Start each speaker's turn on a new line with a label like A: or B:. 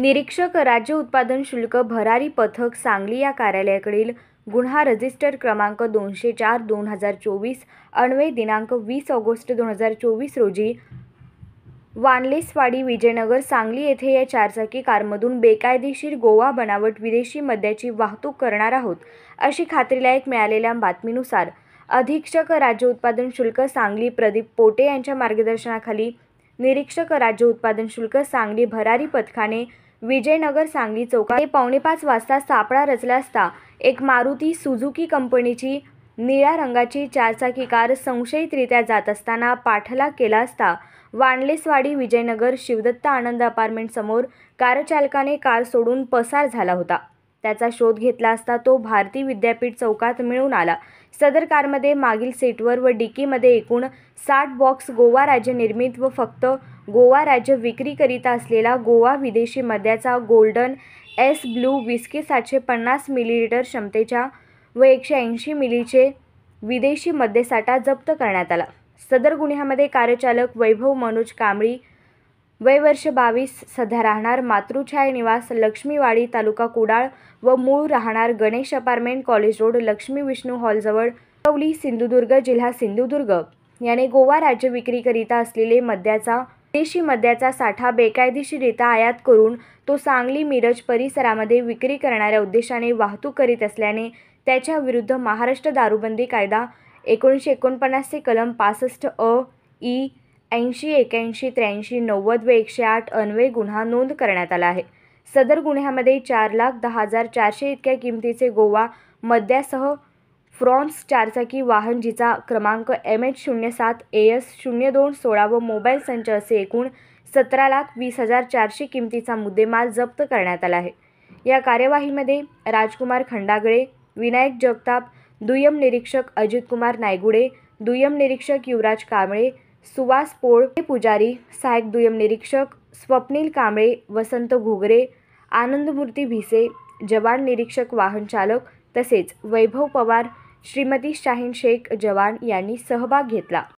A: निरीक्षक राज्य उत्पादन शुल्क भरारी पथक सांगली या कार्यालयाकडील गुन्हा रजिस्टर क्रमांक 204/2024 अन्वये दिनांक 20 ऑगस्ट 2024 रोजी वानलेसवाडी विजयनगर सांगली येथे या चारचाकी कारमधून बेकायदेशीर गोवा बनावट विदेशी मद्याची वाहतूक करणार आहोत अशी खात्रीलायक मिळालेल्या बातमीनुसार अधीक्षक राज्य उत्पादन शुल्क सांगली प्रदीप पोटे यांच्या मार्गदर्शनाखाली निरीक्षक राज्य उत्पादन शुल्क सांगली भरारी पथकाने विजयनगर सांगली चौकात 4:45 वाजता सापळा रचला असता एक मारुती सुझुकी कंपनीची निळ्या रंगाची चारचाकी कार संशयितरित्या जात असताना पाठलाग केला असता वानलेसवाडी विजयनगर शिवदत्त आनंद अपार्टमेंट समोर कारचालकाने कार सोडून पसार झाला होता। त्याचा शोध घेतला असता तो भारती विद्यापीठ चौकात मिळून आला। सदर कारमध्ये मागील सीटवर व डिकीमध्ये एकूण 60 बॉक्स गोवा राज्य निर्मित व फक्त गोवा राज्य विक्रीकरिता असलेला गोवा विदेशी मद्याचा Golden Ace Blue whisky 750 millilitre क्षमतेच्या व 180 मिलीचे विदेशी मद्यसाठा जप्त करण्यात आला। सदर गुन्ह्यामध्ये कारचालक वैभव मनोज कांबळी वय वर्ष 22 सध्या राहणार मातृछाया निवास लक्ष्मीवाडी तालुका कुडाळ व मूळ राहणार Ganesh apartment college road Laxmi Vishnu हॉलजवळ कवली सिंधुदुर्ग जिल्हा सिंधुदुर्ग याने गोवा राज्य विक्रीकरिता असलेले विदेशी मद्याचा साठा बेकायदेशीररित्या आयात करून तो सांगली मिरज परिसरामध्ये विक्री करणाऱ्या उद्देशाने वाहतूक करीत असल्याने त्याच्या विरुद्ध महाराष्ट्र दारूबंदी कायदा 1949 चे कलम 65 अ, ई, 80, 81, 83, 90 व 108 अन्वये गुन्हा नोंद करण्यात आला आहे। सदर गुन्ह्यामध्ये 4,10,400 इतक्या किमतीचे गोवा मद्यासह फ्रॉन्स चारचाकी वाहन जिचा क्रमांक MH07 AS 0216 व मोबाईल संच असे एकूण 17,20,400 किमतीचा मुद्देमाल जप्त करण्यात आला आहे। या कार्यवाहीमध्ये राजकुमार खंडागळे, विनायक जगताप, दुय्यम निरीक्षक अजित कुमार नायगुडे, दुय्यम निरीक्षक युवराज कांबळे, सुवास पोळ पुजारी, सहायक दुय्यम निरीक्षक स्वप्नील कांबळे, वसंत घुगरे, आनंदमूर्ती भिसे, जवान निरीक्षक वाहन चालक तसेच वैभव पवार, श्रीमती शाहीन शेख जवान यांनी सहभाग घेतला।